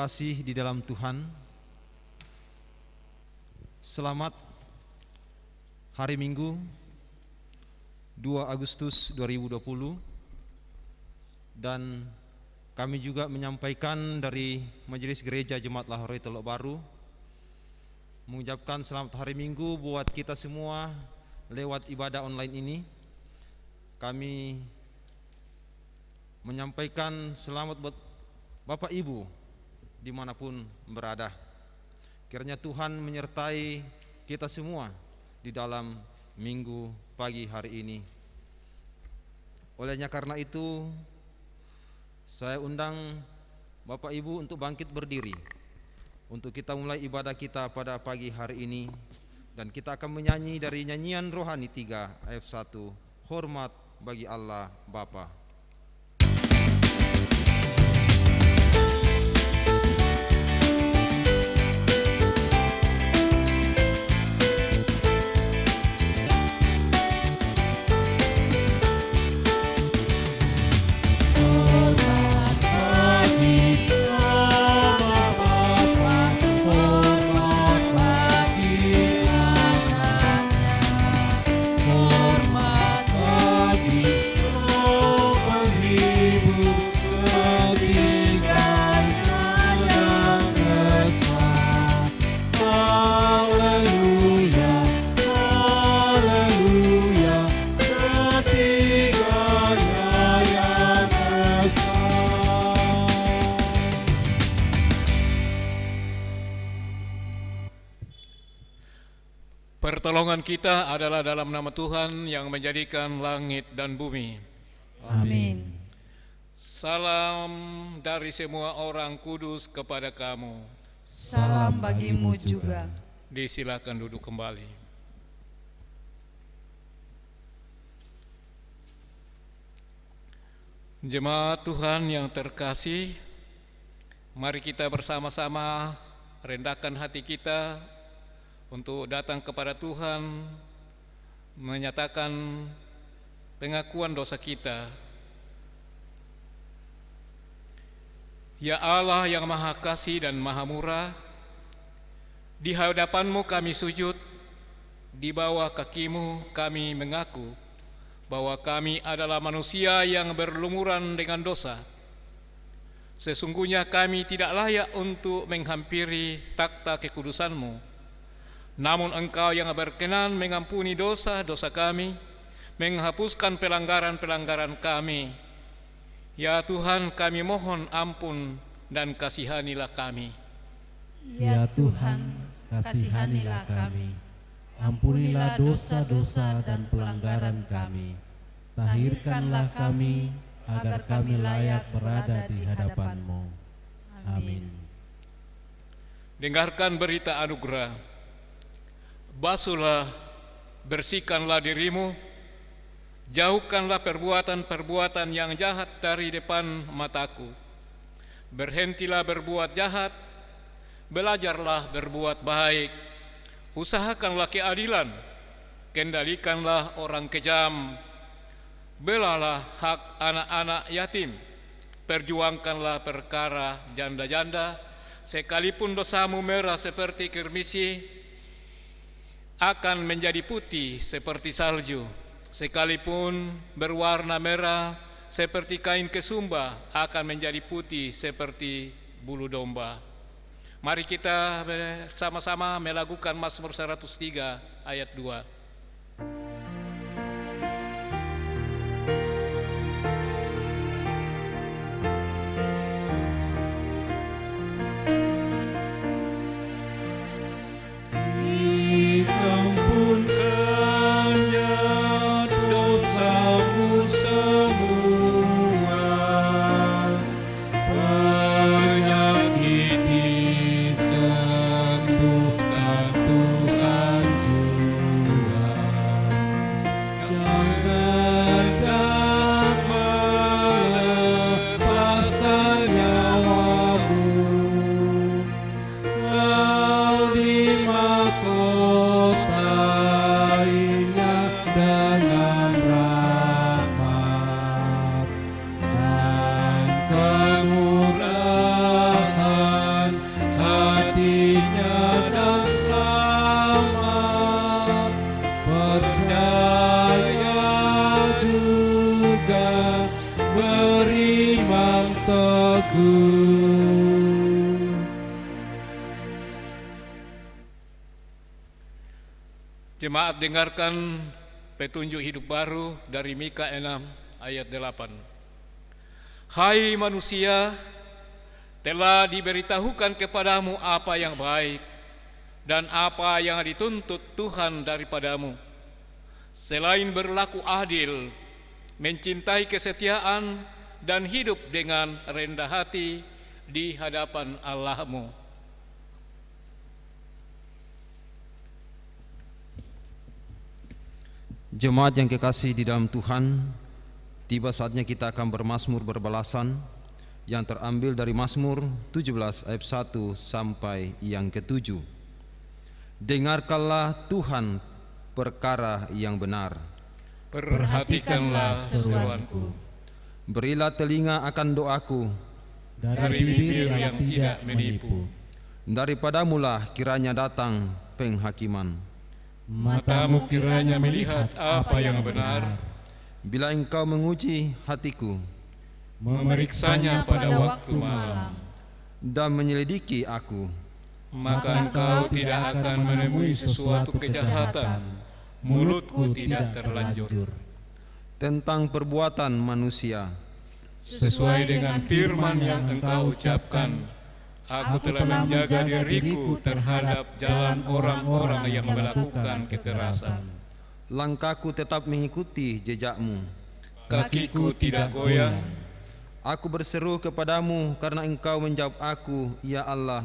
terkasih di dalam Tuhan, selamat hari Minggu 2 Agustus 2020. Dan kami juga menyampaikan dari Majelis Gereja Jemaat Lahore Teluk Baru mengucapkan selamat hari Minggu buat kita semua lewat ibadah online ini. Kami menyampaikan selamat buat Bapak Ibu dimanapun berada. Kiranya Tuhan menyertai kita semua di dalam minggu pagi hari ini. Olehnya karena itu, saya undang Bapak Ibu untuk bangkit berdiri untuk kita mulai ibadah kita pada pagi hari ini. Dan kita akan menyanyi dari nyanyian rohani 3 ayat 1, hormat bagi Allah Bapa. Pertolongan kita adalah dalam nama Tuhan yang menjadikan langit dan bumi. Amin. Salam dari semua orang kudus kepada kamu. Salam bagimu juga. Disilakan duduk kembali. Jemaat Tuhan yang terkasih, mari kita bersama-sama rendahkan hati kita untuk datang kepada Tuhan, menyatakan pengakuan dosa kita. Ya Allah yang Maha Kasih dan Maha Murah, di hadapan-Mu kami sujud, di bawah kaki-Mu kami mengaku bahwa kami adalah manusia yang berlumuran dengan dosa. Sesungguhnya kami tidak layak untuk menghampiri takhta kekudusan-Mu. Namun Engkau yang berkenan mengampuni dosa-dosa kami, menghapuskan pelanggaran-pelanggaran kami. Ya Tuhan, kami mohon ampun dan kasihanilah kami. Ya Tuhan, kasihanilah kami. Ampunilah dosa-dosa dan pelanggaran kami. Tahirkanlah kami agar kami layak berada di hadapan-Mu. Amin. Dengarkan berita anugerah. Basuhlah, bersihkanlah dirimu, jauhkanlah perbuatan-perbuatan yang jahat dari depan mataku. Berhentilah berbuat jahat, belajarlah berbuat baik, usahakanlah keadilan, kendalikanlah orang kejam, belalah hak anak-anak yatim, perjuangkanlah perkara janda-janda, sekalipun dosamu merah seperti kirmisi, akan menjadi putih seperti salju, sekalipun berwarna merah seperti kain kesumba, akan menjadi putih seperti bulu domba. Mari kita bersama-sama melakukan Mazmur 103 ayat 2. Sembuhkan Tuhan jua. Jemaat dengarkan petunjuk hidup baru dari Mika 6 ayat 8. Hai manusia, telah diberitahukan kepadamu apa yang baik dan apa yang dituntut Tuhan daripadamu, selain berlaku adil, mencintai kesetiaan, dan hidup dengan rendah hati di hadapan Allahmu. Jemaat yang kekasih di dalam Tuhan, tiba saatnya kita akan bermazmur berbalasan yang terambil dari Mazmur 17 ayat 1 sampai yang ke-7. Dengarkanlah Tuhan perkara yang benar, Perhatikanlah seruanku, berilah telinga akan doaku, dari bibir yang tidak menipu. daripadamulah kiranya datang penghakiman. Matamu kiranya melihat apa yang benar, Bila engkau menguji hatiku memeriksanya pada waktu malam, dan menyelidiki aku, maka engkau tidak akan menemui sesuatu kejahatan, mulutku tidak terlanjur. tentang perbuatan manusia, Sesuai dengan firman yang engkau ucapkan, aku telah menjaga diriku terhadap jalan orang-orang yang melakukan kekerasan. langkahku tetap mengikuti jejakmu. Kakiku tidak goyang. Aku berseru kepadamu karena engkau menjawab aku, ya Allah.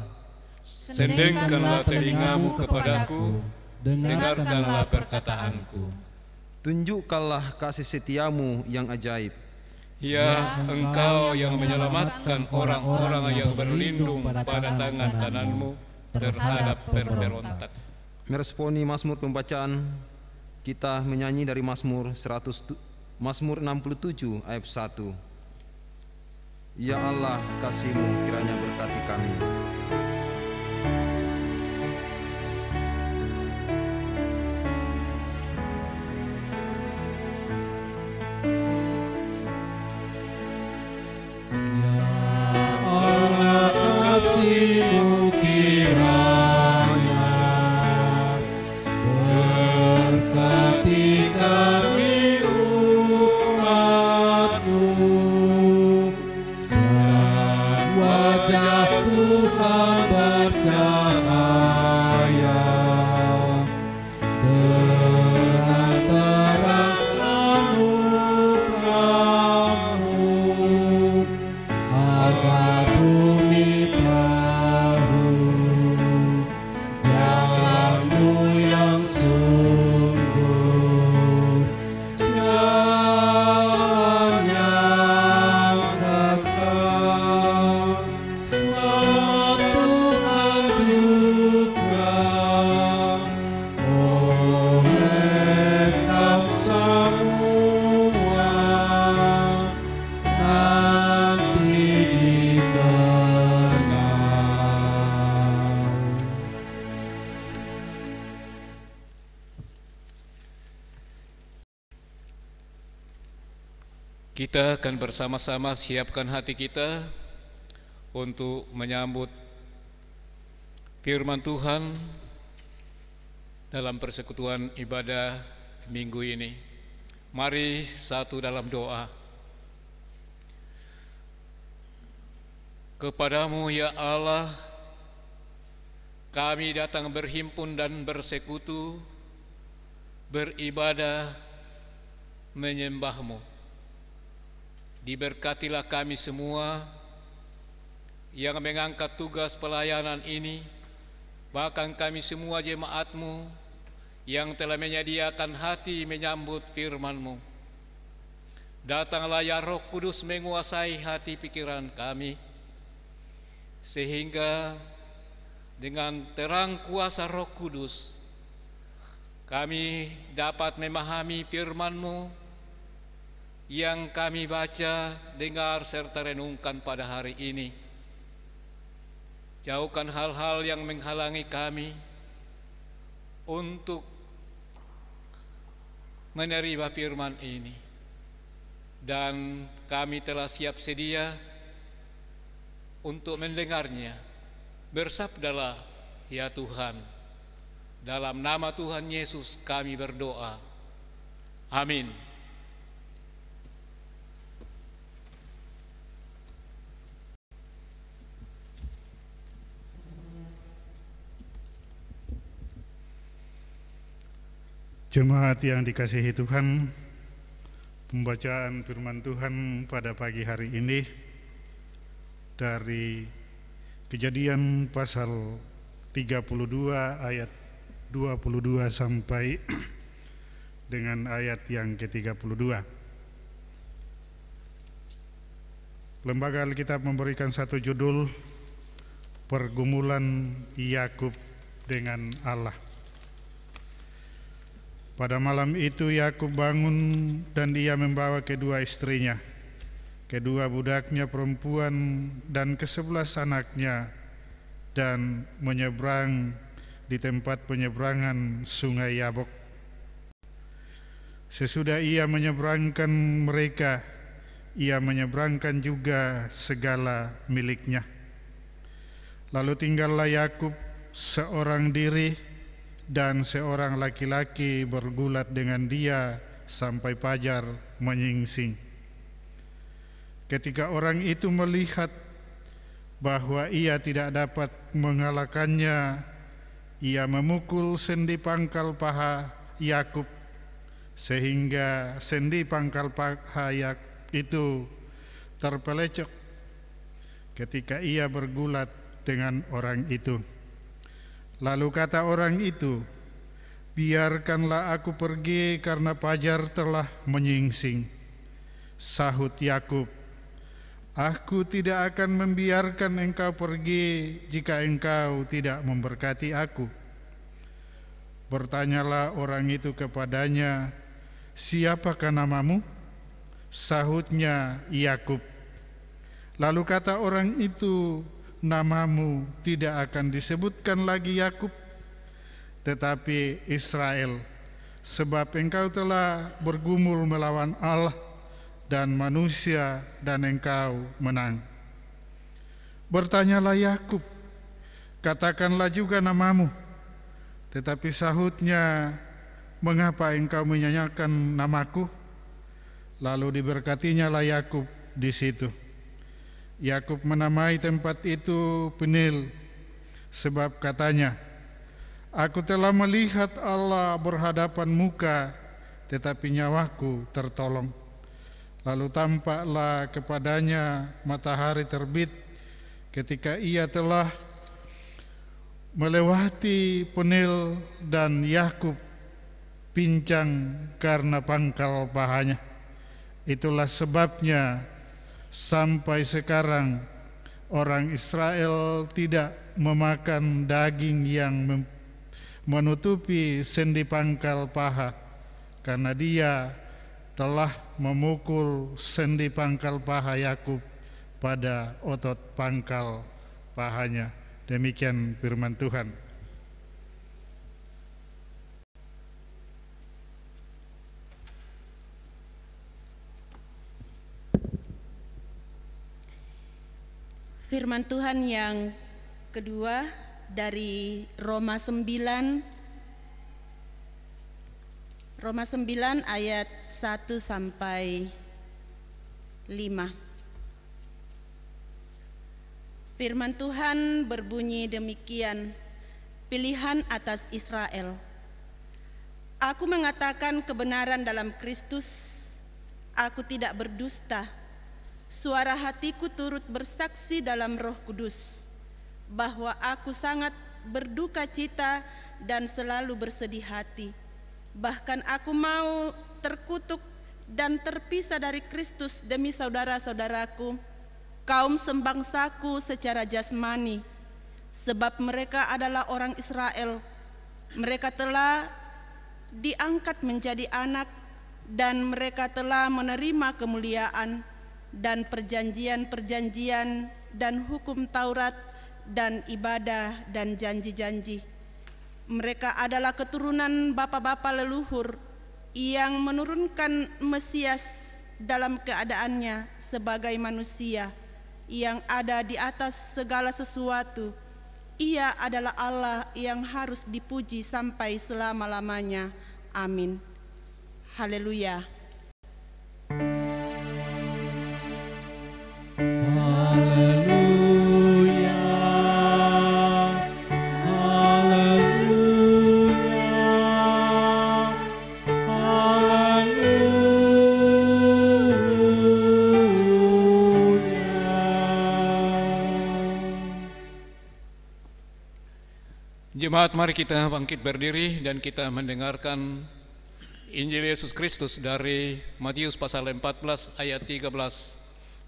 Sendengkanlah telingamu kepadaku, dengarkanlah perkataanku. Tunjukkanlah kasih setiamu yang ajaib. Ya, engkau yang menyelamatkan orang-orang yang berlindung pada tangan kananmu terhadap pemberontak. Meresponi Mazmur pembacaan, kita menyanyi dari Mazmur 67 ayat 1. Ya Allah, kasih-Mu kiranya berkati kami. Kasih-Mu kiranya berkati kami umat-Mu, dan wajah Tuhan bercahaya dengan terang anugerah-Mu, agar bumi tahu jalan-Mu yang sungguh, jalan yang kekal. Selamat Tuhan juga oleh bangsa semua nanti dikenal. Kita akan bersama-sama siapkan hati kita untuk menyambut firman Tuhan dalam persekutuan ibadah minggu ini. Mari satu dalam doa. Kepadamu ya Allah, kami datang berhimpun dan bersekutu, beribadah, menyembah-Mu. Diberkatilah kami semua yang mengangkat tugas pelayanan ini, bahkan kami semua jemaat-Mu yang telah menyediakan hati menyambut firman-Mu. Datanglah ya Roh Kudus menguasai hati pikiran kami, sehingga dengan terang kuasa Roh Kudus kami dapat memahami firman-Mu yang kami baca, dengar, serta renungkan pada hari ini. Jauhkan hal-hal yang menghalangi kami untuk menerima firman ini, dan kami telah siap sedia untuk mendengarnya. Bersabdalah ya Tuhan, Dalam nama Tuhan Yesus kami berdoa. Amin. Jemaat yang dikasihi Tuhan, pembacaan firman Tuhan pada pagi hari ini dari Kejadian pasal 32 ayat 22 sampai dengan ayat yang ke-32. Lembaga Alkitab memberikan satu judul, Pergumulan Yakub dengan Allah. Pada malam itu Yakub bangun dan dia membawa kedua istrinya, kedua budaknya perempuan dan ke-11 anaknya, dan menyeberang di tempat penyeberangan sungai Yabok. Sesudah ia menyeberangkan mereka, ia menyeberangkan juga segala miliknya. Lalu tinggallah Yakub seorang diri, dan seorang laki-laki bergulat dengan dia sampai fajar menyingsing. Ketika orang itu melihat bahwa ia tidak dapat mengalahkannya, ia memukul sendi pangkal paha Yakub sehingga sendi pangkal paha Yakub itu terpelecok ketika ia bergulat dengan orang itu. Lalu kata orang itu, "Biarkanlah aku pergi karena fajar telah menyingsing." Sahut Yakub, "Aku tidak akan membiarkan engkau pergi jika engkau tidak memberkati aku." Bertanyalah orang itu kepadanya, "Siapakah namamu?" Sahutnya, "Yakub." Lalu kata orang itu, "Namamu tidak akan disebutkan lagi Yakub, tetapi Israel, sebab engkau telah bergumul melawan Allah dan manusia dan engkau menang." Bertanyalah Yakub, "Katakanlah juga namamu." Tetapi sahutnya, "Mengapa engkau menyanyikan namaku?" Lalu diberkatinya lah Yakub di situ. Yakub menamai tempat itu Penil, sebab katanya, "Aku telah melihat Allah berhadapan muka, tetapi nyawaku tertolong." Lalu tampaklah kepadanya matahari terbit ketika ia telah melewati Penil, dan Yakub pincang karena pangkal pahanya. Itulah sebabnya sampai sekarang orang Israel tidak memakan daging yang menutupi sendi pangkal paha, karena dia telah memukul sendi pangkal paha Yakub pada otot pangkal pahanya. Demikian firman Tuhan. Firman Tuhan yang kedua dari Roma 9 ayat 1 sampai 5. Firman Tuhan berbunyi demikian, pilihan atas Israel. Aku mengatakan kebenaran dalam Kristus, aku tidak berdusta. Suara hatiku turut bersaksi dalam Roh Kudus bahwa aku sangat berduka cita dan selalu bersedih hati. Bahkan aku mau terkutuk dan terpisah dari Kristus demi saudara-saudaraku, kaum sebangsaku secara jasmani, sebab mereka adalah orang Israel. Mereka telah diangkat menjadi anak, dan mereka telah menerima kemuliaan dan perjanjian-perjanjian dan hukum Taurat dan ibadah dan janji-janji. Mereka adalah keturunan bapa-bapa leluhur yang menurunkan Mesias dalam keadaannya sebagai manusia yang ada di atas segala sesuatu, Ia adalah Allah yang harus dipuji sampai selama-lamanya. Amin. Haleluya. Jemaat, mari kita bangkit berdiri dan kita mendengarkan Injil Yesus Kristus dari Matius pasal 14 ayat 13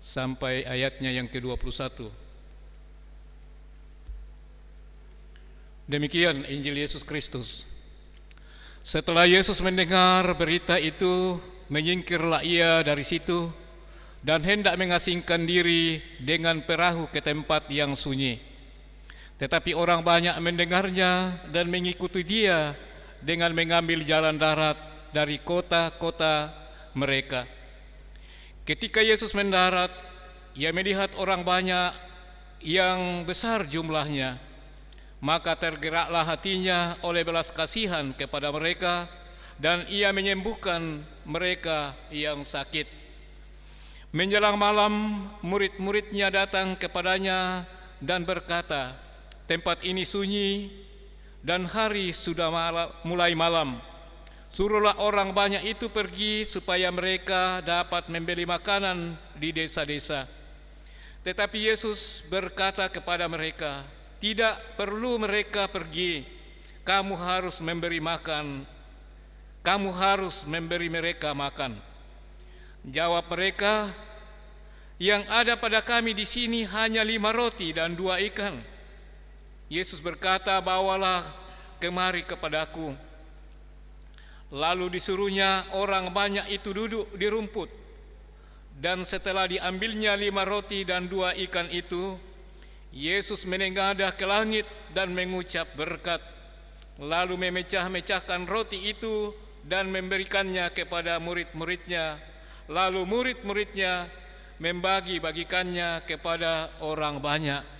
sampai ayatnya yang ke-21. Demikian Injil Yesus Kristus. Setelah Yesus mendengar berita itu, menyingkirlah ia dari situ dan hendak mengasingkan diri dengan perahu ke tempat yang sunyi. Tetapi orang banyak mendengarnya dan mengikuti dia dengan mengambil jalan darat dari kota-kota mereka. Ketika Yesus mendarat, ia melihat orang banyak yang besar jumlahnya, maka tergeraklah hatinya oleh belas kasihan kepada mereka, dan ia menyembuhkan mereka yang sakit. Menjelang malam, murid-muridnya datang kepadanya dan berkata, "Tempat ini sunyi dan hari sudah mulai malam. Suruhlah orang banyak itu pergi supaya mereka dapat membeli makanan di desa-desa." Tetapi Yesus berkata kepada mereka, "Tidak perlu mereka pergi. Kamu harus memberi mereka makan." Jawab mereka, "Yang ada pada kami di sini hanya 5 roti dan 2 ikan. Yesus berkata, "Bawalah kemari kepadaku." Lalu disuruhnya orang banyak itu duduk di rumput. Dan setelah diambilnya 5 roti dan 2 ikan itu, Yesus menengadah ke langit dan mengucap berkat, lalu memecah-mecahkan roti itu dan memberikannya kepada murid-muridnya. Lalu murid-muridnya membagi-bagikannya kepada orang banyak.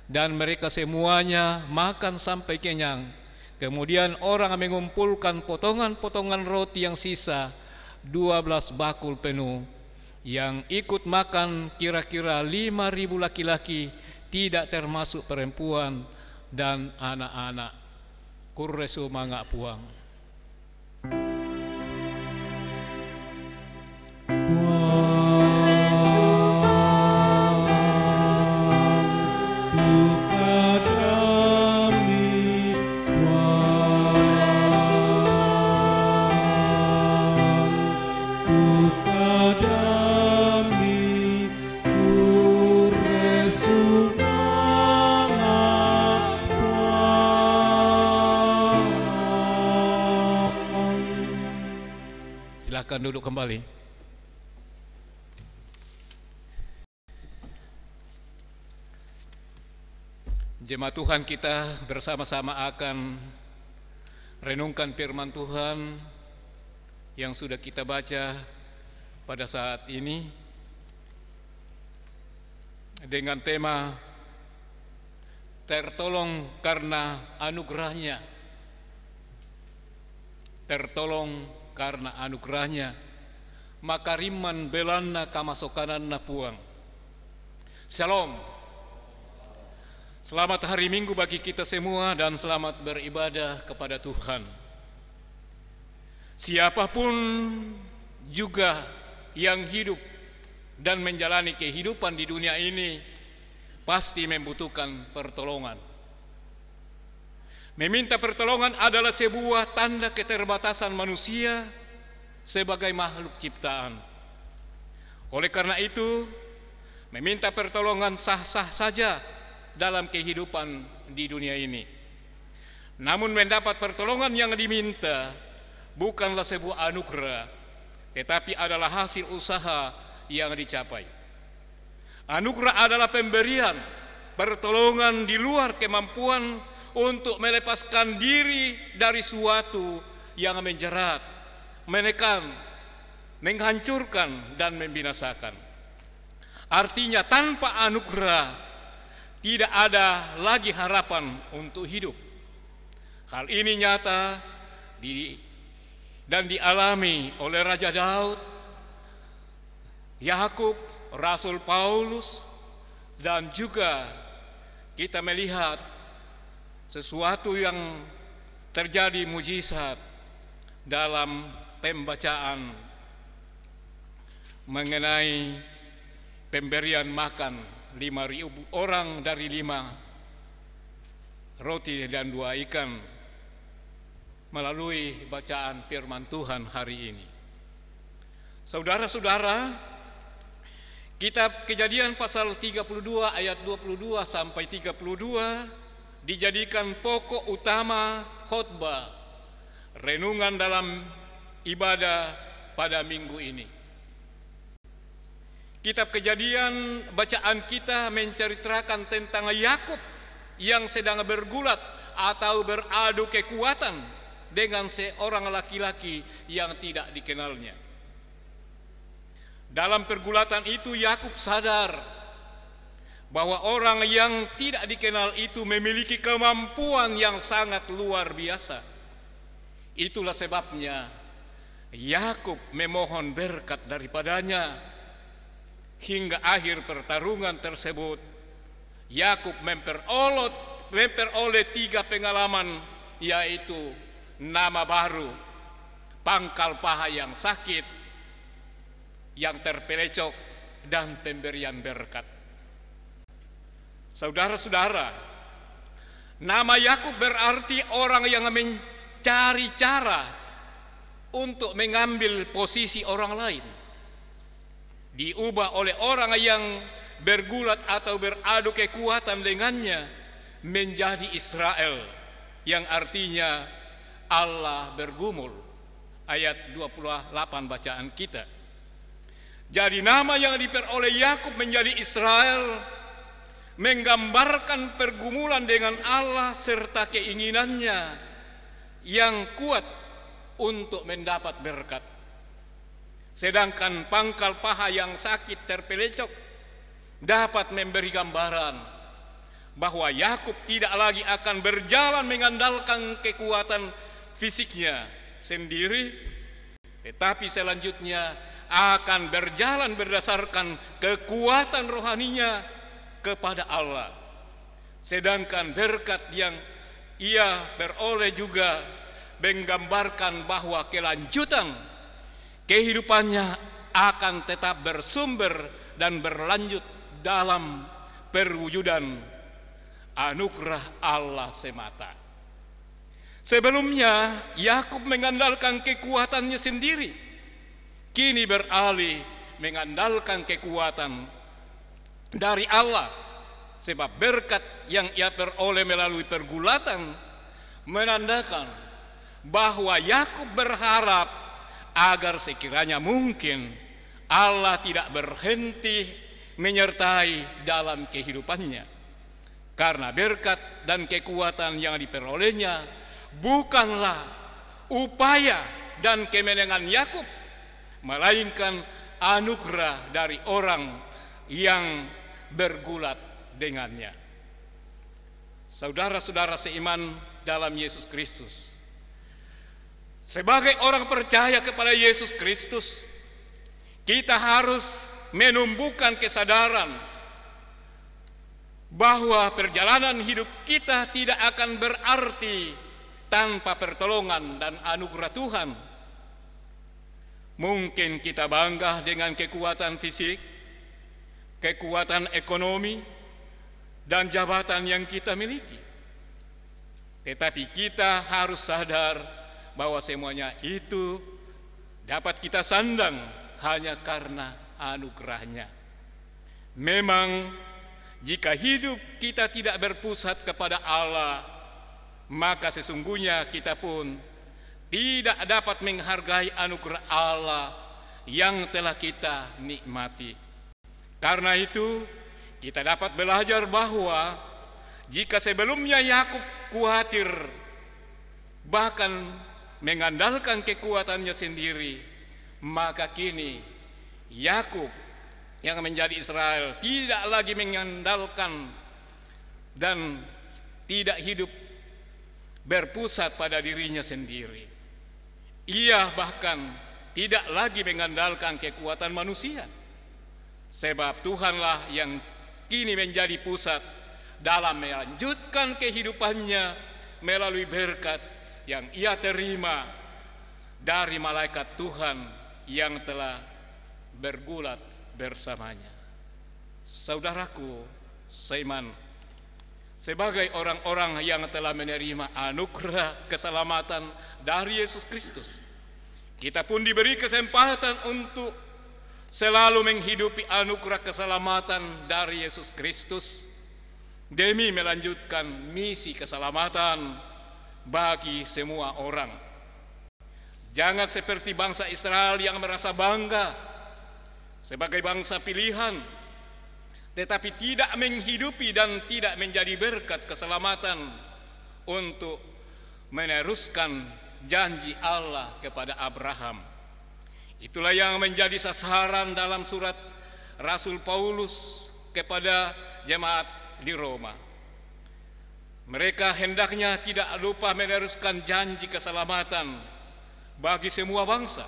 Dan mereka semuanya makan sampai kenyang. Kemudian orang mengumpulkan potongan-potongan roti yang sisa, 12 bakul penuh. Yang ikut makan kira-kira 5.000 laki-laki, tidak termasuk perempuan dan anak-anak. Kurresu mangak puang. Silakan duduk kembali. Jemaat Tuhan, kita bersama-sama akan renungkan firman Tuhan yang sudah kita baca pada saat ini dengan tema tertolong karena anugerahnya. Tertolong karena anugerahnya, maka riman belanna kamasokananna puang. Shalom. Selamat hari Minggu bagi kita semua dan selamat beribadah kepada Tuhan. Siapapun juga yang hidup dan menjalani kehidupan di dunia ini pasti membutuhkan pertolongan. Meminta pertolongan adalah sebuah tanda keterbatasan manusia sebagai makhluk ciptaan. Oleh karena itu, meminta pertolongan sah-sah saja dalam kehidupan di dunia ini. Namun mendapat pertolongan yang diminta bukanlah sebuah anugerah, tetapi adalah hasil usaha yang dicapai. Anugerah adalah pemberian pertolongan di luar kemampuan untuk melepaskan diri dari suatu yang menjerat, menekan, menghancurkan, dan membinasakan. Artinya tanpa anugerah tidak ada lagi harapan untuk hidup. Hal ini nyata dan dialami oleh Raja Daud, Yakub, Rasul Paulus, dan juga kita melihat sesuatu yang terjadi mujizat dalam pembacaan mengenai pemberian makan 5.000 orang dari 5 roti dan 2 ikan melalui bacaan firman Tuhan hari ini. Saudara-saudara, kitab Kejadian pasal 32 ayat 22 sampai 32 dijadikan pokok utama khotbah renungan dalam ibadah pada minggu ini. Kitab Kejadian bacaan kita menceritakan tentang Yakub yang sedang bergulat atau beradu kekuatan dengan seorang laki-laki yang tidak dikenalnya. Dalam pergulatan itu Yakub sadar bahwa orang yang tidak dikenal itu memiliki kemampuan yang sangat luar biasa. Itulah sebabnya Yakub memohon berkat daripadanya. Hingga akhir pertarungan tersebut Yakub memperoleh 3 pengalaman, yaitu nama baru, pangkal paha yang sakit, yang terpelecok, dan pemberian berkat. Saudara-saudara, nama Yakub berarti orang yang mencari cara untuk mengambil posisi orang lain, diubah oleh orang yang bergulat atau beradu kekuatan dengannya menjadi Israel, yang artinya Allah bergumul. Ayat 28 bacaan kita. Jadi nama yang diperoleh Yakub menjadi Israel menggambarkan pergumulan dengan Allah serta keinginannya yang kuat untuk mendapat berkat. Sedangkan pangkal paha yang sakit terpelecok dapat memberi gambaran bahwa Yakub tidak lagi akan berjalan mengandalkan kekuatan fisiknya sendiri, tetapi selanjutnya akan berjalan berdasarkan kekuatan rohaninya kepada Allah. Sedangkan berkat yang ia peroleh juga menggambarkan bahwa kelanjutan kehidupannya akan tetap bersumber dan berlanjut dalam perwujudan anugerah Allah semata. Sebelumnya Yakub mengandalkan kekuatannya sendiri, kini beralih mengandalkan kekuatan dari Allah, sebab berkat yang ia peroleh melalui pergulatan menandakan bahwa Yakub berharap agar sekiranya mungkin Allah tidak berhenti menyertai dalam kehidupannya, karena berkat dan kekuatan yang diperolehnya bukanlah upaya dan kemenangan Yakub, melainkan anugerah dari orang yang bergulat dengannya. Saudara-saudara seiman dalam Yesus Kristus, sebagai orang percaya kepada Yesus Kristus, kita harus menumbuhkan kesadaran bahwa perjalanan hidup kita tidak akan berarti tanpa pertolongan dan anugerah Tuhan. Mungkin kita bangga dengan kekuatan fisik, kekuatan ekonomi, dan jabatan yang kita miliki. Tetapi kita harus sadar bahwa semuanya itu dapat kita sandang hanya karena anugerahnya. Memang jika hidup kita tidak berpusat kepada Allah, maka sesungguhnya kita pun tidak dapat menghargai anugerah Allah yang telah kita nikmati. Karena itu kita dapat belajar bahwa jika sebelumnya Yakub khawatir bahkan mengandalkan kekuatannya sendiri, maka kini Yakub yang menjadi Israel tidak lagi mengandalkan dan tidak hidup berpusat pada dirinya sendiri. Ia bahkan tidak lagi mengandalkan kekuatan manusia, sebab Tuhanlah yang kini menjadi pusat dalam melanjutkan kehidupannya melalui berkat yang ia terima dari malaikat Tuhan yang telah bergulat bersamanya. Saudaraku seiman, sebagai orang-orang yang telah menerima anugerah keselamatan dari Yesus Kristus, kita pun diberi kesempatan untuk selalu menghidupi anugerah keselamatan dari Yesus Kristus demi melanjutkan misi keselamatan bagi semua orang. Jangan seperti bangsa Israel yang merasa bangga sebagai bangsa pilihan, tetapi tidak menghidupi dan tidak menjadi berkat keselamatan untuk meneruskan janji Allah kepada Abraham. Itulah yang menjadi sasaran dalam surat Rasul Paulus kepada jemaat di Roma. Mereka hendaknya tidak lupa meneruskan janji keselamatan bagi semua bangsa.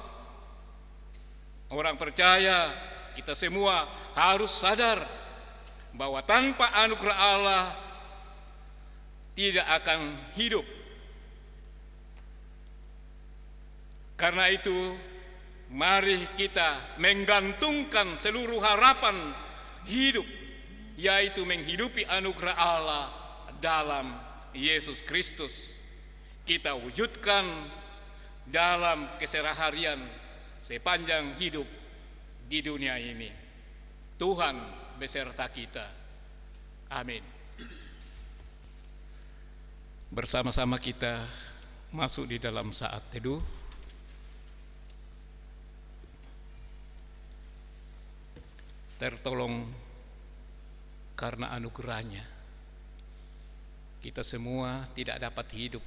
Orang percaya, kita semua harus sadar bahwa tanpa anugerah Allah tidak akan hidup. Karena itu, mari kita menggantungkan seluruh harapan hidup, yaitu menghidupi anugerah Allah dalam Yesus Kristus. Kita wujudkan dalam keseharian sepanjang hidup di dunia ini. Tuhan beserta kita. Amin. Bersama-sama kita masuk di dalam saat teduh. Tertolong karena anugerahnya, kita semua tidak dapat hidup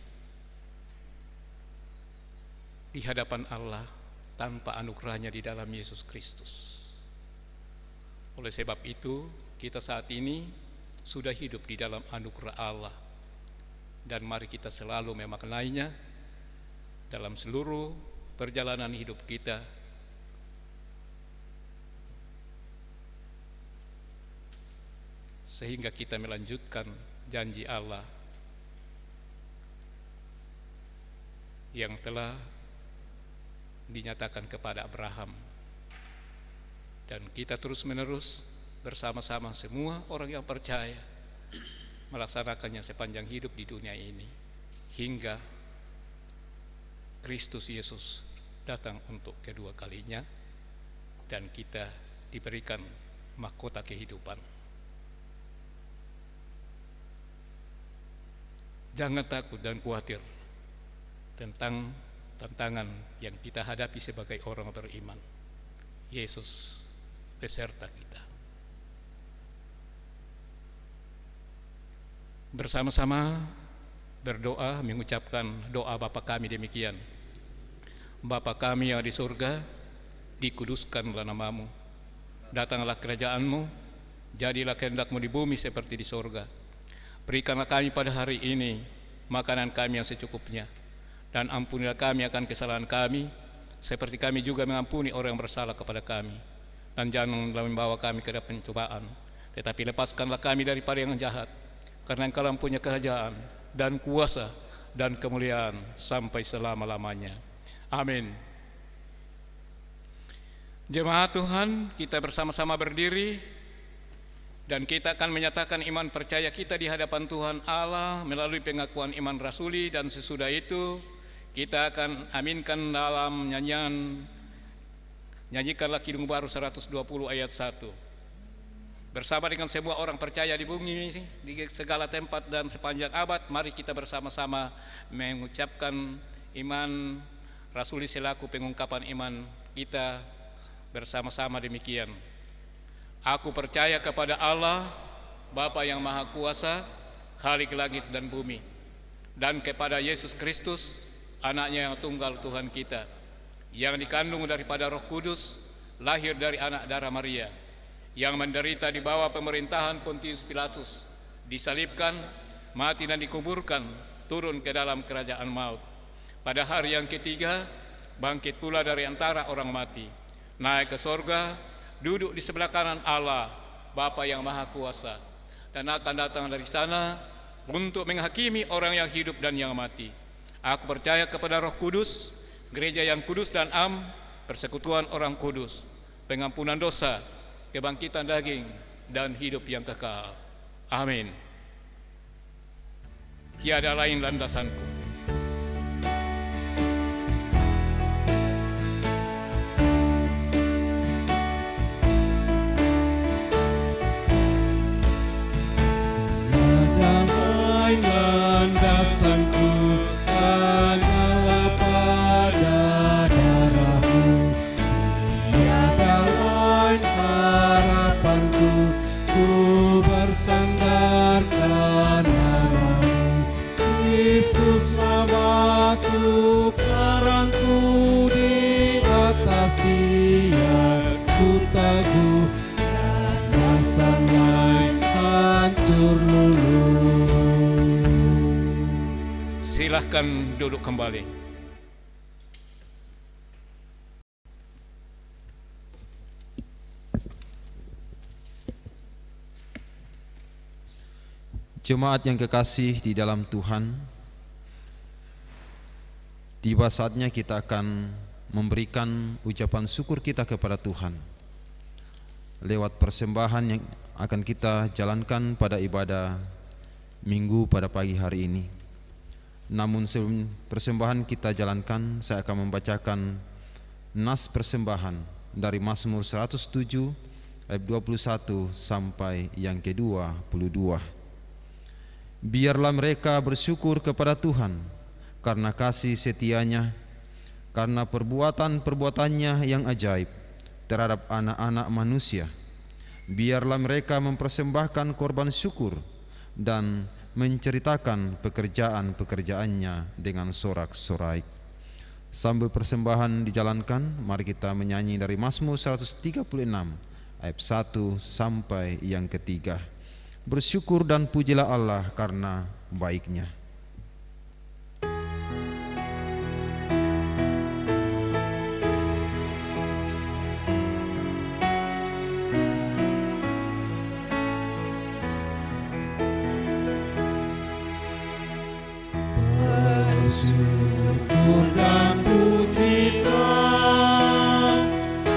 di hadapan Allah tanpa anugerahnya di dalam Yesus Kristus. Oleh sebab itu, kita saat ini sudah hidup di dalam anugerah Allah, dan mari kita selalu memaknainya dalam seluruh perjalanan hidup kita, sehingga kita melanjutkan janji Allah yang telah dinyatakan kepada Abraham, dan kita terus menerus bersama-sama semua orang yang percaya melaksanakannya sepanjang hidup di dunia ini hingga Kristus Yesus datang untuk kedua kalinya dan kita diberikan mahkota kehidupan. Jangan takut dan khawatir tentang tantangan yang kita hadapi sebagai orang beriman. Yesus beserta kita. Bersama-sama berdoa mengucapkan doa Bapa kami demikian. Bapa kami yang di surga, dikuduskanlah namamu. Datanglah kerajaanmu, jadilah kehendak-mu di bumi seperti di surga. Berikanlah kami pada hari ini makanan kami yang secukupnya, dan ampunilah kami akan kesalahan kami, seperti kami juga mengampuni orang yang bersalah kepada kami. Dan janganlah membawa kami ke dalam pencobaan, tetapi lepaskanlah kami daripada yang jahat, karena Engkau punya kerajaan dan kuasa dan kemuliaan sampai selama-lamanya. Amin. Jemaat Tuhan, kita bersama-sama berdiri dan kita akan menyatakan iman percaya kita di hadapan Tuhan Allah melalui pengakuan iman rasuli, dan sesudah itu kita akan aminkan dalam nyanyikanlah Kidung Baru 120 ayat 1. Bersama dengan semua orang percaya di bumi, di segala tempat dan sepanjang abad, mari kita bersama-sama mengucapkan iman rasuli selaku pengungkapan iman kita bersama-sama demikian. Aku percaya kepada Allah, Bapa yang Maha Kuasa, Khalik langit dan bumi, dan kepada Yesus Kristus, Anaknya yang tunggal Tuhan kita, yang dikandung daripada Roh Kudus, lahir dari anak darah Maria, yang menderita di bawah pemerintahan Pontius Pilatus, disalibkan, mati dan dikuburkan, turun ke dalam kerajaan maut. Pada hari yang ketiga, bangkit pula dari antara orang mati, naik ke sorga, duduk di sebelah kanan Allah, Bapa yang Maha Kuasa, dan akan datang dari sana untuk menghakimi orang yang hidup dan yang mati. Aku percaya kepada Roh Kudus, gereja yang kudus dan am, persekutuan orang kudus, pengampunan dosa, kebangkitan daging, dan hidup yang kekal. Amin. Tiada lain landasanku. Landasanku hanyalah pada darah-Mu, tiada lain harapanku, ku bersandarkan nama-Mu. Yesus namaku, karangku di atas Dia ku teguh, landasan lain hancur luluh. Silahkan duduk kembali. Jemaat yang kekasih di dalam Tuhan, tiba saatnya kita akan memberikan ucapan syukur kita kepada Tuhan lewat persembahan yang akan kita jalankan pada ibadah Minggu pada pagi hari ini. Namun sebelum persembahan kita jalankan, saya akan membacakan nas persembahan dari Mazmur 107 ayat 21 sampai yang ke-22. Biarlah mereka bersyukur kepada Tuhan karena kasih setianya, karena perbuatan-perbuatannya yang ajaib terhadap anak-anak manusia. Biarlah mereka mempersembahkan korban syukur dan menceritakan pekerjaan-pekerjaannya dengan sorak-sorai. Sambil persembahan dijalankan, mari kita menyanyi dari Mazmur 136 ayat 1 sampai yang ke-3. Bersyukur dan pujilah Allah karena baiknya. Bersyukur dan pujilah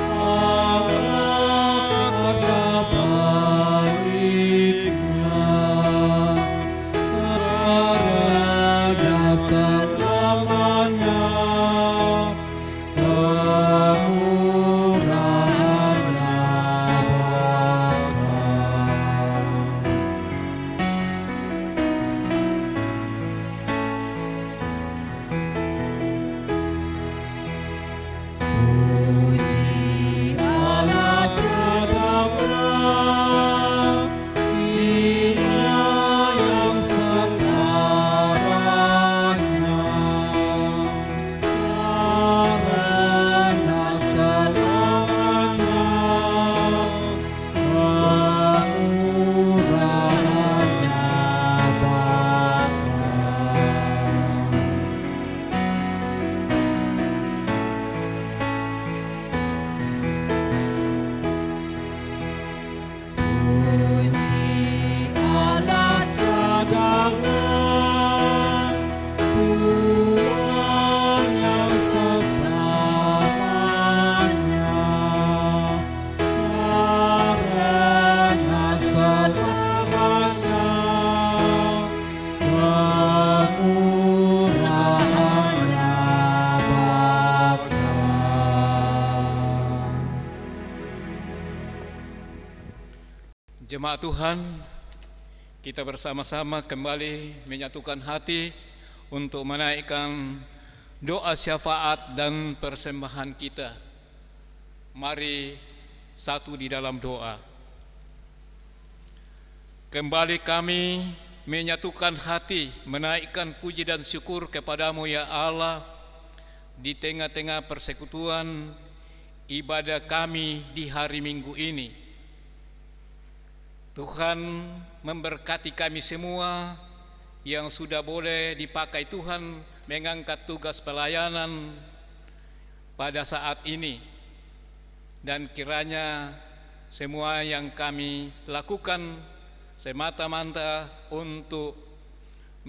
Allah karena baiknya, karena selamanya kemurahan-Nya puji Allah terhadaplah Dia yang setaranya, karena selamanya kemurahan-Nya bakal. Puji Allah terhadaplah Tuhan yang sesamanya, karena selamanya kemurahan-Nya bakal. Jemaat Tuhan, kita bersama-sama kembali menyatukan hati untuk menaikkan doa syafaat dan persembahan kita. Mari satu di dalam doa. Kembali kami menyatukan hati, menaikkan puji dan syukur kepadamu ya Allah, di tengah-tengah persekutuan ibadah kami di hari Minggu ini. Tuhan memberkati kami semua yang sudah boleh dipakai Tuhan mengangkat tugas pelayanan pada saat ini. Dan kiranya semua yang kami lakukan semata-mata untuk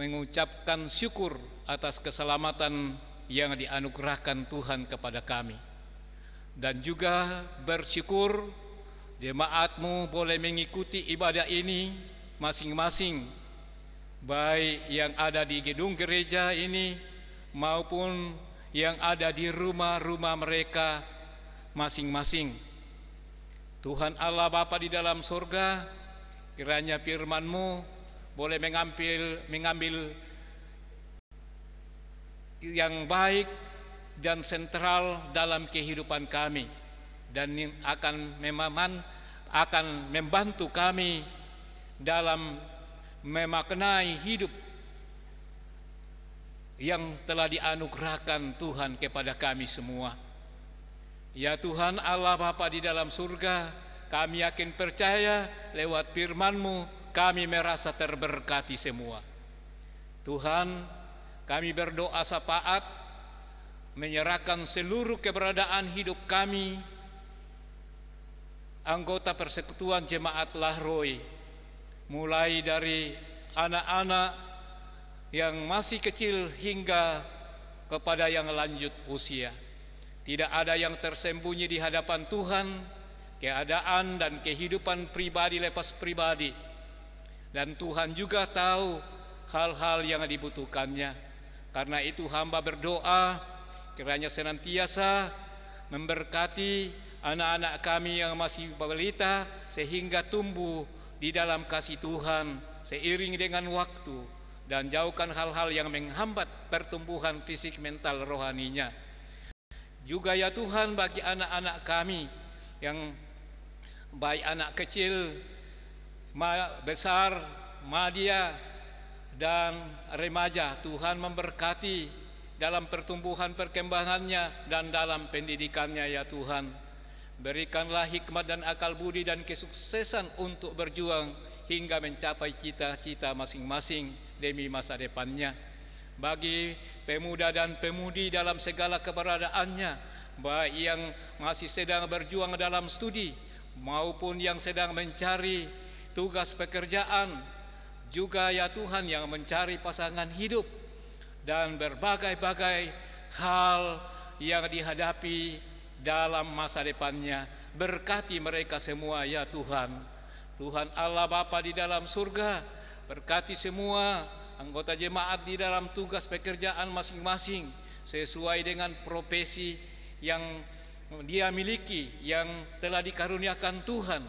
mengucapkan syukur atas keselamatan yang dianugerahkan Tuhan kepada kami. Dan juga bersyukur jemaatmu boleh mengikuti ibadah ini masing-masing, baik yang ada di gedung gereja ini maupun yang ada di rumah-rumah mereka masing-masing. Tuhan Allah Bapa di dalam surga, kiranya firman-Mu boleh mengambil yang baik dan sentral dalam kehidupan kami, dan akan membantu kami dalam memaknai hidup yang telah dianugerahkan Tuhan kepada kami semua. Ya Tuhan Allah Bapa di dalam surga, kami yakin percaya lewat firman-Mu kami merasa terberkati semua. Tuhan, kami berdoa syafaat menyerahkan seluruh keberadaan hidup kami, anggota persekutuan jemaat Lahroi, mulai dari anak-anak yang masih kecil hingga kepada yang lanjut usia. Tidak ada yang tersembunyi di hadapan Tuhan, keadaan dan kehidupan pribadi lepas pribadi. Dan Tuhan juga tahu hal-hal yang dibutuhkannya. Karena itu hamba berdoa kiranya senantiasa memberkati anak-anak kami yang masih balita sehingga tumbuh di dalam kasih Tuhan seiring dengan waktu, dan jauhkan hal-hal yang menghambat pertumbuhan fisik, mental, rohaninya. Juga ya Tuhan, bagi anak-anak kami yang baik anak kecil, besar, madya dan remaja, Tuhan memberkati dalam pertumbuhan perkembangannya dan dalam pendidikannya ya Tuhan. Berikanlah hikmat dan akal budi dan kesuksesan untuk berjuang hingga mencapai cita-cita masing-masing demi masa depannya. Bagi pemuda dan pemudi dalam segala keberadaannya, baik yang masih sedang berjuang dalam studi maupun yang sedang mencari tugas pekerjaan, juga ya Tuhan yang mencari pasangan hidup, dan berbagai-bagai hal yang dihadapi dalam masa depannya. Berkati mereka semua ya Tuhan. Tuhan Allah Bapa di dalam surga, berkati semua anggota jemaat di dalam tugas pekerjaan masing-masing sesuai dengan profesi yang dia miliki, yang telah dikaruniakan Tuhan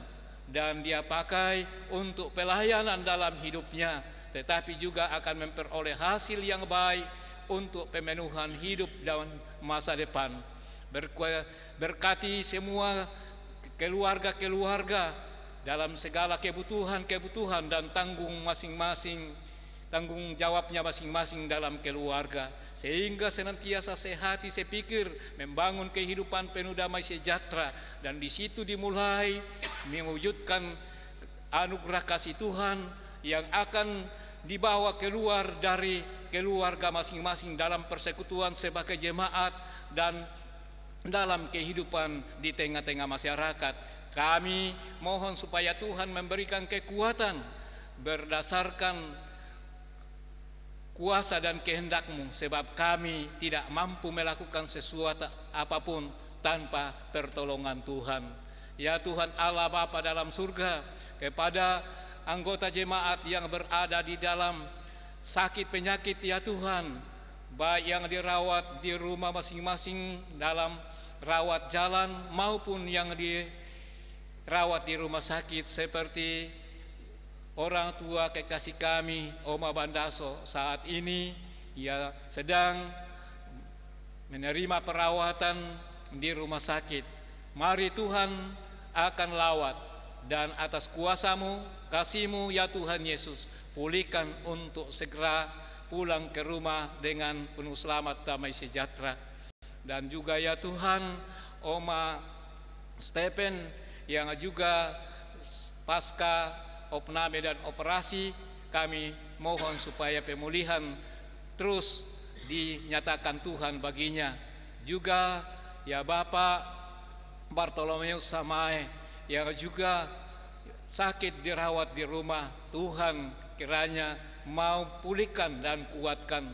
dan dia pakai untuk pelayanan dalam hidupnya, tetapi juga akan memperoleh hasil yang baik untuk pemenuhan hidup dan masa depan. Berkati semua keluarga-keluarga dalam segala kebutuhan dan tanggung jawabnya masing-masing dalam keluarga, sehingga senantiasa sehati sepikir membangun kehidupan penuh damai sejahtera, dan di situ dimulai mewujudkan anugerah kasih Tuhan yang akan dibawa keluar dari keluarga masing-masing dalam persekutuan sebagai jemaat dan dalam kehidupan di tengah-tengah masyarakat. Kami mohon supaya Tuhan memberikan kekuatan berdasarkan kuasa dan kehendak-Mu, sebab kami tidak mampu melakukan sesuatu apapun tanpa pertolongan Tuhan. Ya Tuhan Allah Bapa dalam surga, kepada anggota jemaat yang berada di dalam sakit penyakit ya Tuhan, baik yang dirawat di rumah masing-masing dalam rawat jalan maupun yang dirawat di rumah sakit, seperti orang tua kekasih kami Oma Bandaso, saat ini ia sedang menerima perawatan di rumah sakit. Mari Tuhan akan lawat, dan atas kuasa-Mu, kasih-Mu ya Tuhan Yesus, pulihkan untuk segera pulang ke rumah dengan penuh selamat, damai sejahtera. Dan juga ya Tuhan, Oma Stephen yang juga pasca opname dan operasi, kami mohon supaya pemulihan terus dinyatakan Tuhan baginya. Juga ya Bapak Bartolomeus Samae yang juga sakit dirawat di rumah, Tuhan kiranya mau pulihkan dan kuatkan.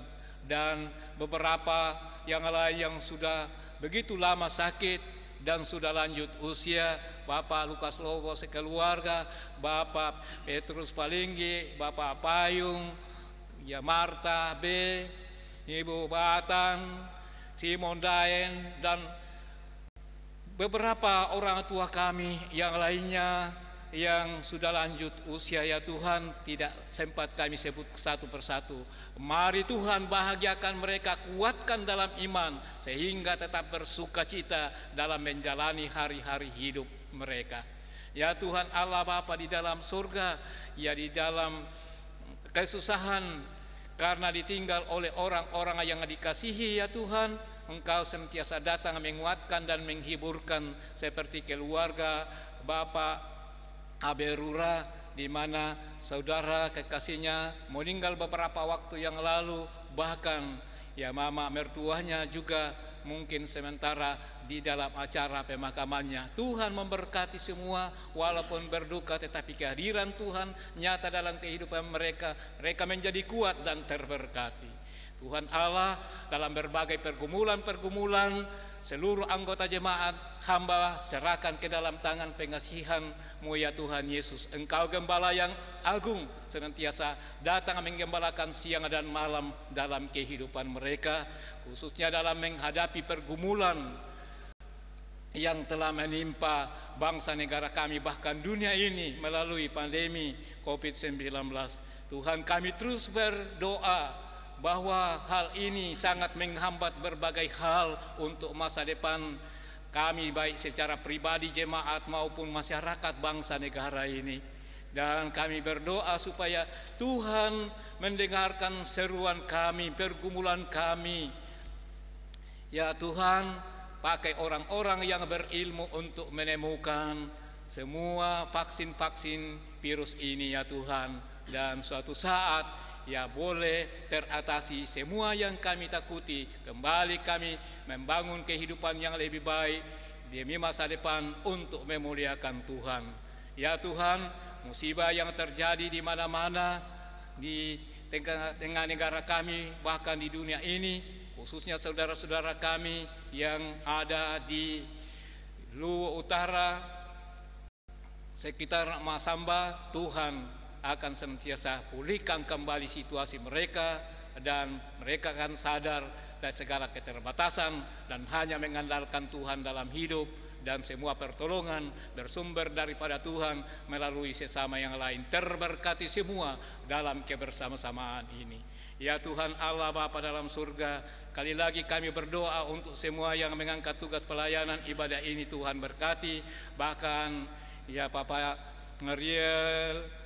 Dan beberapa yang lain yang sudah begitu lama sakit dan sudah lanjut usia, Bapak Lukas Lobo sekeluarga, Bapak Petrus Palinggi, Bapak Payung, ya Marta B, Ibu Batan, Simon Daen, dan beberapa orang tua kami yang lainnya yang sudah lanjut usia, ya Tuhan, tidak sempat kami sebut satu persatu. Mari Tuhan bahagiakan mereka, kuatkan dalam iman sehingga tetap bersuka cita dalam menjalani hari-hari hidup mereka. Ya Tuhan Allah Bapa di dalam surga, ya di dalam kesusahan karena ditinggal oleh orang-orang yang dikasihi, ya Tuhan, Engkau senantiasa datang menguatkan dan menghiburkan seperti keluarga Bapak Aberura, di mana saudara kekasihnya meninggal beberapa waktu yang lalu, bahkan ya mama mertuanya juga mungkin sementara di dalam acara pemakamannya. Tuhan memberkati semua, walaupun berduka tetapi kehadiran Tuhan nyata dalam kehidupan mereka. Mereka menjadi kuat dan terberkati. Tuhan Allah, dalam berbagai pergumulan-pergumulan, seluruh anggota jemaat hamba serahkan ke dalam tangan pengasihan-Mu, ya Tuhan Yesus. Engkau gembala yang agung, senantiasa datang menggembalakan siang dan malam dalam kehidupan mereka, khususnya dalam menghadapi pergumulan yang telah menimpa bangsa negara kami, bahkan dunia ini melalui pandemi COVID-19. Tuhan, kami terus berdoa bahwa hal ini sangat menghambat berbagai hal untuk masa depan kami, baik secara pribadi jemaat maupun masyarakat bangsa negara ini. Dan kami berdoa supaya Tuhan mendengarkan seruan kami, pergumulan kami. Ya Tuhan, pakai orang-orang yang berilmu untuk menemukan semua vaksin-vaksin virus ini, ya Tuhan. Dan suatu saat ya boleh teratasi semua yang kami takuti. Kembali kami membangun kehidupan yang lebih baik demi masa depan untuk memuliakan Tuhan. Ya Tuhan, musibah yang terjadi di mana-mana di tengah negara kami, bahkan di dunia ini, khususnya saudara-saudara kami yang ada di Luwu Utara sekitar Masamba, Tuhan akan senantiasa pulihkan kembali situasi mereka, dan mereka akan sadar dari segala keterbatasan dan hanya mengandalkan Tuhan dalam hidup, dan semua pertolongan bersumber daripada Tuhan melalui sesama yang lain. Terberkati semua dalam kebersama-samaan ini. Ya Tuhan Allah Bapa dalam surga, kali lagi kami berdoa untuk semua yang mengangkat tugas pelayanan ibadah ini. Tuhan berkati, bahkan ya Papa Ngeriel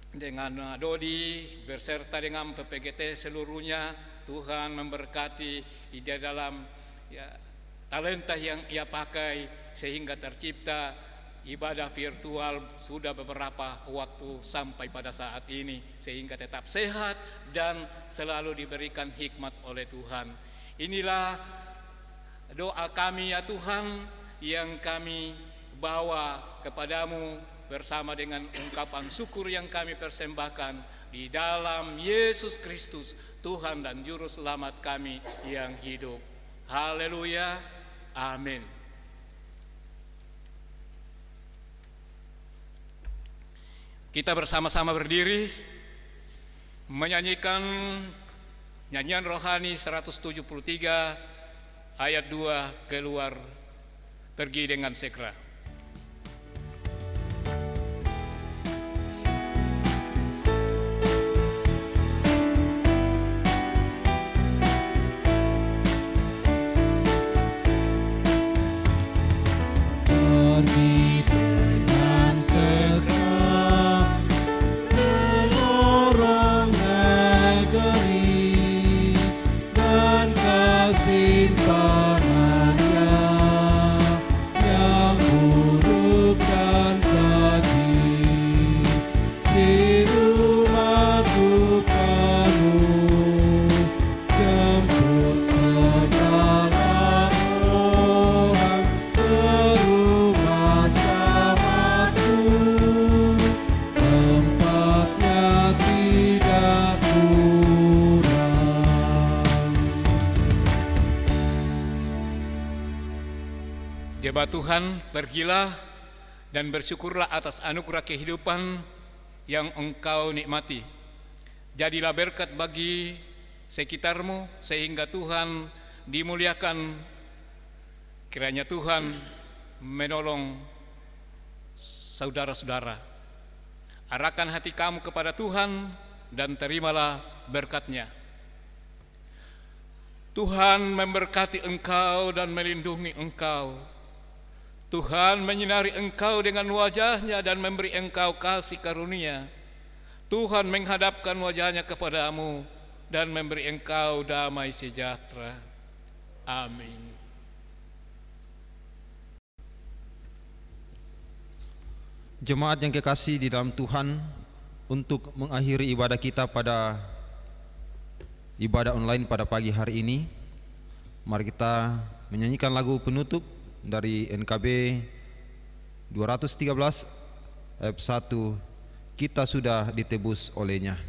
dengan Dodi berserta dengan PPGT seluruhnya. Tuhan memberkati di dalam ya, talenta yang ia pakai sehingga tercipta ibadah virtual sudah beberapa waktu sampai pada saat ini, sehingga tetap sehat dan selalu diberikan hikmat oleh Tuhan. Inilah doa kami, ya Tuhan, yang kami bawa kepadamu bersama dengan ungkapan syukur yang kami persembahkan di dalam Yesus Kristus, Tuhan dan Juru Selamat kami yang hidup. Haleluya, amin. Kita bersama-sama berdiri menyanyikan nyanyian rohani 173 ayat 2, keluar pergi dengan segera. Simpanannya yang Jemaat Tuhan, pergilah dan bersyukurlah atas anugerah kehidupan yang engkau nikmati. Jadilah berkat bagi sekitarmu sehingga Tuhan dimuliakan. Kiranya Tuhan menolong saudara-saudara. Arahkan hati kamu kepada Tuhan dan terimalah berkat-Nya. Tuhan memberkati engkau dan melindungi engkau. Tuhan menyinari engkau dengan wajah-Nya dan memberi engkau kasih karunia. Tuhan menghadapkan wajah-Nya kepadamu dan memberi engkau damai sejahtera. Amin. Jemaat yang kekasih di dalam Tuhan, untuk mengakhiri ibadah kita pada ibadah online pada pagi hari ini, mari kita menyanyikan lagu penutup dari NKB 213 ayat 1, kita sudah ditebus oleh-Nya.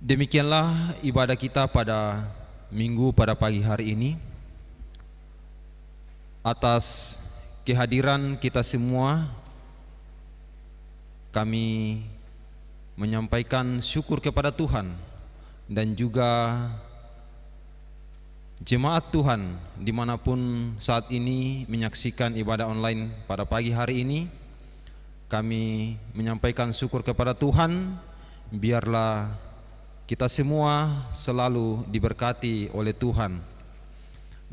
Demikianlah ibadah kita pada Minggu pada pagi hari ini. Atas kehadiran kita semua, kami menyampaikan syukur kepada Tuhan, dan juga jemaat Tuhan dimanapun saat ini menyaksikan ibadah online pada pagi hari ini. Kami menyampaikan syukur kepada Tuhan. Biarlah kita semua selalu diberkati oleh Tuhan.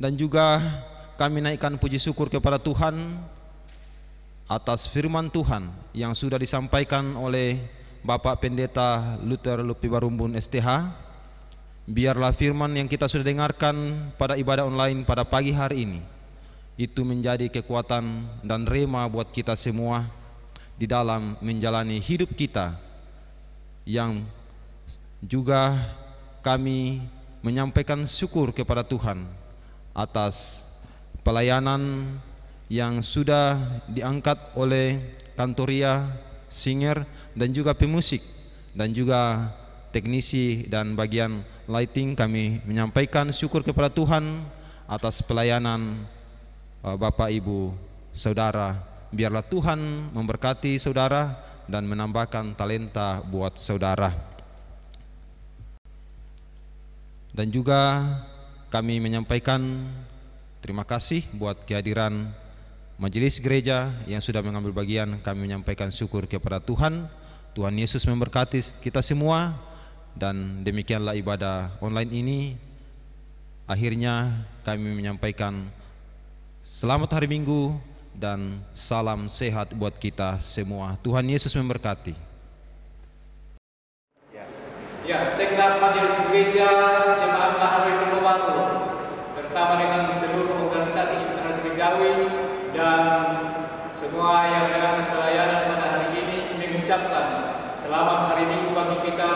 Dan juga kami naikkan puji syukur kepada Tuhan atas firman Tuhan yang sudah disampaikan oleh Bapak Pendeta Luther Lupi Barumbun STH. Biarlah firman yang kita sudah dengarkan pada ibadah online pada pagi hari ini itu menjadi kekuatan dan rema buat kita semua di dalam menjalani hidup kita. Yang juga kami menyampaikan syukur kepada Tuhan atas pelayanan yang sudah diangkat oleh kantoria, singer, dan juga pemusik, dan juga teknisi dan bagian lighting. Kami menyampaikan syukur kepada Tuhan atas pelayanan Bapak, Ibu, Saudara. Biarlah Tuhan memberkati saudara dan menambahkan talenta buat saudara. Dan juga kami menyampaikan terima kasih buat kehadiran majelis gereja yang sudah mengambil bagian. Kami menyampaikan syukur kepada Tuhan. Tuhan Yesus memberkati kita semua. Dan demikianlah ibadah online ini. Akhirnya kami menyampaikan selamat hari Minggu dan salam sehat buat kita semua. Tuhan Yesus memberkati. Ya, segenap majelis gereja Jemaat Lahawi Tembobatu bersama dengan seluruh organisasi internal gerejawi dan semua yang mendengarkan pelayanan pada hari ini mengucapkan selamat hari Minggu bagi kita